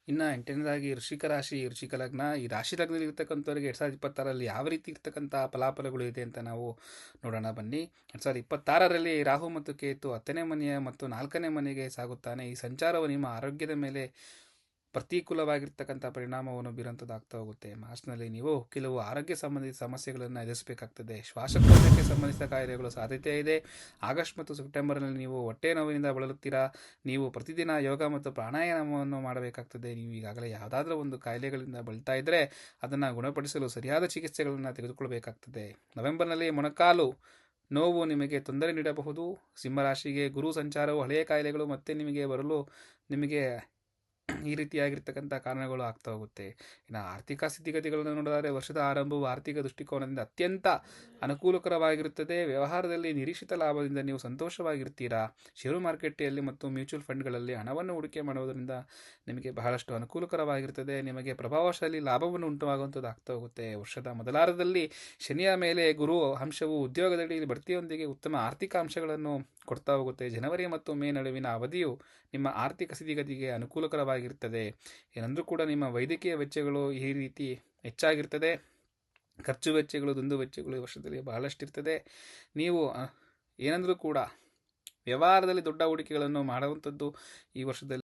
ಇನ್ನು ಎಂಟನೇದಾಗಿ ವೃಶ್ಚಿಕ ರಾಶಿ, ವೃಶ್ಚಿಕ ಲಗ್ನ. ಈ ರಾಶಿ ಲಗ್ನದಲ್ಲಿ ಇರ್ತಕ್ಕಂಥವ್ರಿಗೆ 2026ರಲ್ಲಿ ಯಾವ ರೀತಿ ಇರ್ತಕ್ಕಂಥ ಫಲಾಫಲಗಳು ಇದೆ ಅಂತ ನಾವು ನೋಡೋಣ ಬನ್ನಿ. 2026ರಲ್ಲಿ ರಾಹು ಮತ್ತು ಕೇತು 10ನೇ ಮನೆಯ ಮತ್ತು 4ನೇ ಮನೆಗೆ ಸಾಗುತ್ತಾನೆ. ಈ ಸಂಚಾರವು ನಿಮ್ಮ ಆರೋಗ್ಯದ ಮೇಲೆ ಪ್ರತಿಕೂಲವಾಗಿರ್ತಕ್ಕಂಥ ಪರಿಣಾಮವನ್ನು ಬೀರುವಂಥದ್ದಾಗ್ತಾ ಹೋಗುತ್ತೆ. ಮಾರ್ಚ್ನಲ್ಲಿ ನೀವು ಕೆಲವು ಆರೋಗ್ಯ ಸಂಬಂಧಿತ ಸಮಸ್ಯೆಗಳನ್ನು ಎದುರಿಸಬೇಕಾಗ್ತದೆ. ಶ್ವಾಸಕೋಶಕ್ಕೆ ಸಂಬಂಧಿಸಿದ ಕಾಯಿಲೆಗಳು ಸಾಧ್ಯತೆ ಇದೆ. ಆಗಸ್ಟ್ ಮತ್ತು ಸೆಪ್ಟೆಂಬರ್ನಲ್ಲಿ ನೀವು ಹೊಟ್ಟೆ ನೋವಿನಿಂದ ಬಳಲುತ್ತೀರಾ. ನೀವು ಪ್ರತಿದಿನ ಯೋಗ ಮತ್ತು ಪ್ರಾಣಾಯಾಮವನ್ನು ಮಾಡಬೇಕಾಗ್ತದೆ. ನೀವು ಈಗಾಗಲೇ ಯಾವುದಾದ್ರೂ ಒಂದು ಕಾಯಿಲೆಗಳಿಂದ ಬಳಲ್ತಾ ಇದ್ದರೆ ಅದನ್ನು ಗುಣಪಡಿಸಲು ಸರಿಯಾದ ಚಿಕಿತ್ಸೆಗಳನ್ನು ತೆಗೆದುಕೊಳ್ಬೇಕಾಗ್ತದೆ. ನವೆಂಬರ್ನಲ್ಲಿ ಮೊಣಕಾಲು ನೋವು ನಿಮಗೆ ತೊಂದರೆ ನೀಡಬಹುದು. ಸಿಂಹರಾಶಿಗೆ ಗುರು ಸಂಚಾರವು ಹಳೆಯ ಕಾಯಿಲೆಗಳು ಮತ್ತೆ ನಿಮಗೆ ಬರಲು ನಿಮಗೆ ಈ ರೀತಿಯಾಗಿರ್ತಕ್ಕಂಥ ಕಾರಣಗಳು ಆಗ್ತಾ ಹೋಗುತ್ತೆ. ಇನ್ನು ಆರ್ಥಿಕ ಸ್ಥಿತಿಗತಿಗಳನ್ನು ನೋಡಿದರೆ ವರ್ಷದ ಆರಂಭವು ಆರ್ಥಿಕ ದೃಷ್ಟಿಕೋನದಿಂದ ಅತ್ಯಂತ ಅನುಕೂಲಕರವಾಗಿರುತ್ತದೆ. ವ್ಯವಹಾರದಲ್ಲಿ ನಿರೀಕ್ಷಿತ ಲಾಭದಿಂದ ನೀವು ಸಂತೋಷವಾಗಿರ್ತೀರಾ. ಷೇರು ಮಾರುಕಟ್ಟೆಯಲ್ಲಿ ಮತ್ತು ಮ್ಯೂಚುವಲ್ ಫಂಡ್ಗಳಲ್ಲಿ ಹಣವನ್ನು ಹೂಡಿಕೆ ಮಾಡುವುದರಿಂದ ನಿಮಗೆ ಬಹಳಷ್ಟು ಅನುಕೂಲಕರವಾಗಿರುತ್ತದೆ. ನಿಮಗೆ ಪ್ರಭಾವಶಾಲಿ ಲಾಭವನ್ನು ಉಂಟುವಾಗುವಂಥದ್ದು ಆಗ್ತಾ ಹೋಗುತ್ತೆ. ವರ್ಷದ ಮೊದಲಾರ್ಧದಲ್ಲಿ ಶನಿಯ ಮೇಲೆ ಗುರು ಅಂಶವು ಉದ್ಯೋಗದಲ್ಲಿ ಬಡ್ತಿಯೊಂದಿಗೆ ಉತ್ತಮ ಆರ್ಥಿಕ ಅಂಶಗಳನ್ನು ಕೊಡ್ತಾ ಹೋಗುತ್ತೆ. ಜನವರಿ ಮತ್ತು ಮೇ ನಡುವಿನ ಅವಧಿಯು ನಿಮ್ಮ ಆರ್ಥಿಕ ಸ್ಥಿತಿಗತಿಗೆ ಅನುಕೂಲಕರವಾಗಿರ್ತದೆ. ಏನಂದ್ರೂ ಕೂಡ ನಿಮ್ಮ ವೈದ್ಯಕೀಯ ವೆಚ್ಚಗಳು ಈ ರೀತಿ ಹೆಚ್ಚಾಗಿರ್ತದೆ. ಖರ್ಚು ವೆಚ್ಚಗಳು, ದುಂದು ವೆಚ್ಚಗಳು ಈ ವರ್ಷದಲ್ಲಿ ಬಹಳಷ್ಟಿರ್ತದೆ. ನೀವು ಏನಂದ್ರೂ ಕೂಡ ವ್ಯವಹಾರದಲ್ಲಿ ದೊಡ್ಡ ಹೂಡಿಕೆಗಳನ್ನು ಮಾಡುವಂಥದ್ದು ಈ ವರ್ಷದಲ್ಲಿ